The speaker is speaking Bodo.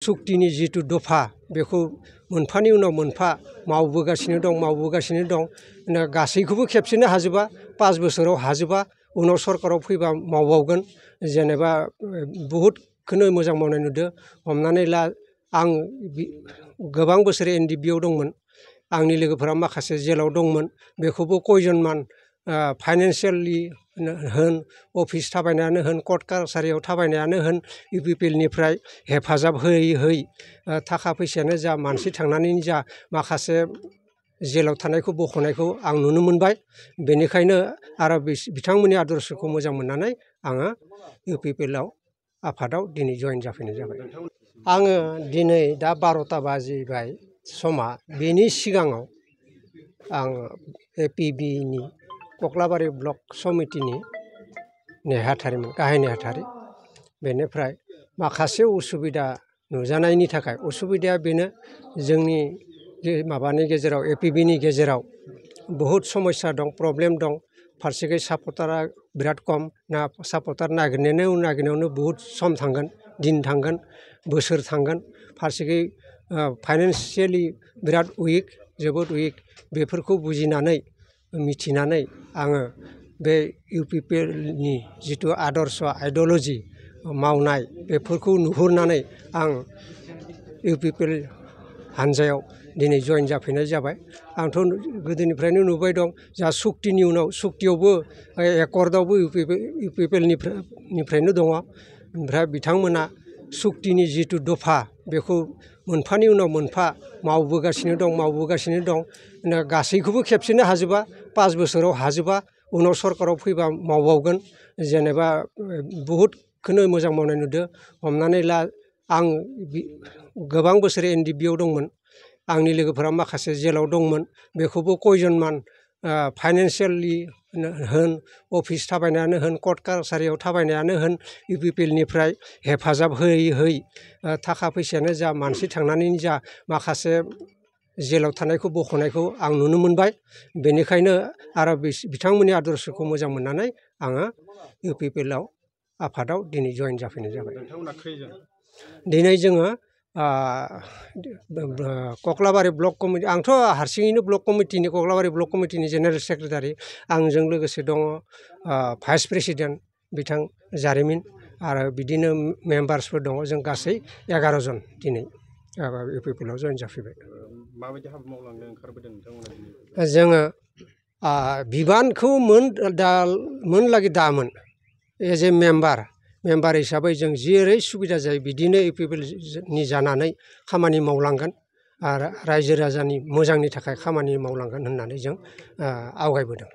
सुक्तिनि जिथु दफा बेखौ मोनफानि उनाव मोनफा मावबोगासिनो दं गासैखौबो खेबसेनो हाजोबा 5 बोसोराव हाजोबा उनाव सरकाराव फैबा मावबावगोन जेनेबा बहुदखौनो मोजां मावनाय नुदों हमनानै ला आं गोबां बोसोर एनडिपिआव दंमोन आंनि लोगोफोरा माखासे जेलाव दंमोन बेखौबो कयजनमान फाइनान्सियेलि होन अफिस थाबायनायानो होन कर्ट कासारियाव थाबायनायानो होन इउपिपिएलनिफ्राय हेफाजाब होयै थाखा फैसायानो जा मानसि थांनानै जा माखासे जेलाव थानायखौ बख'नायखौ आं नुनो मोनबाय बेनिखायनो आरो बिथांमोननि आदर्शखौ मोजां मोननानै आङो इउपिपिएलआव आफादाव दिनै जइन जाफैनाय जाबाय आङो दिनै दा 12टा बाजिबाय समा बेनि सिगाङाव आं एपिबिनि कक्लाबारि ब्लक समितिनि नेहाथारिमोन गाहाय नेहाथारि बेनिफ्राय माखासे उसुबिदा नुजानायनि थाखाय उसुबिदाया बेनो जोंनि माबानि गेजेराव एपिबिनि गेजेराव बहुद समस्या दं प्रब्लेम दं फारसेखै सापर्टारा बिराद खम ना सापर्टार नागिरनायावनो बहुद सम थांगोन दिन थांगोन बोसोर थांगोन फारसेखै फाइनान्सियेलि बिराद उइक जोबोद उइक बेफोरखौ बुजिनानै मिथिनानै आङो बे इउपिपिएलनि जिथु आदर्श आइडिय'लजि मावनाय बेफोरखौ नुहुरनानै आं इउपिपिएल हानजायाव दिनै जइन जाफैनाय जाबाय आंथ' गोदोनिफ्रायनो नुबाय दं जा सुक्तिनि उनाव सुक्तियावबो एकर्डआवबो इउपिपिएलनिफ्रायनो दङ ओमफ्राय बिथांमोना सुक्तिनि जिथु दफा बेखौ मोनफानि उनाव मोनफा मावबोगासिनो दं गासैखौबो खेबसेनो हाजोबा 5 बोसोराव हाजोबा उनाव सरकाराव फैबा मावबावगोन जेनेबा बहुदखौनो मोजां मावनाय नुदों हमनानै ला आं गोबां बोसोर एनडिपिआव दंमोन आंनि लोगोफोरा माखासे जेलाव दंमोन बेखौबो कयजनमान फाइनान्सियेलि होन अफिस थाबायनायानो होन कर्ट कासारियाव थाबायनायानो होन इउपिपिएलनिफ्राय हेफाजाब होयै थाखा फैसायानो जा मानसि थांनानै जा माखासे जेलाव थानायखौ बख'नायखौ आं नुनो मोनबाय बेनिखायनो आरो बिथांमोननि आदर्शखौ मोजां मोननानै आङो इउपिपिएलआव आफादाव दिनै जइन जाफैनाय जाबाय दिनै जोङो कक्लाबारि ब्लक कमिटि आंथ' हारसिङैनो कक्लाबारि ब्लक कमिटिनि जेनेरेल सेक्रेटारि आंजों लोगोसे दङ भाइस प्रेसिडेन्ट बिथां जारिमिन आरो बिदिनो मेम्बार्सफोर दङ जों गासै 11 जन दिनै इउपिपिएलआव जइन जाफैबाय माबायदि हाबा मावलांनो ओंखारबोदों नोंथांमोना जोङो बिबानखौ मोनलागि दामोन एज ए मेम्बार हिसाबै जों जेरै सुबिदा जायो बिदिनो इउपिपिएलनि जानानै खामानि मावलांगोन आरो रायजो राजानि मोजांनि थाखाय खामानि मावलांगोन होननानै जों आवगायबोदों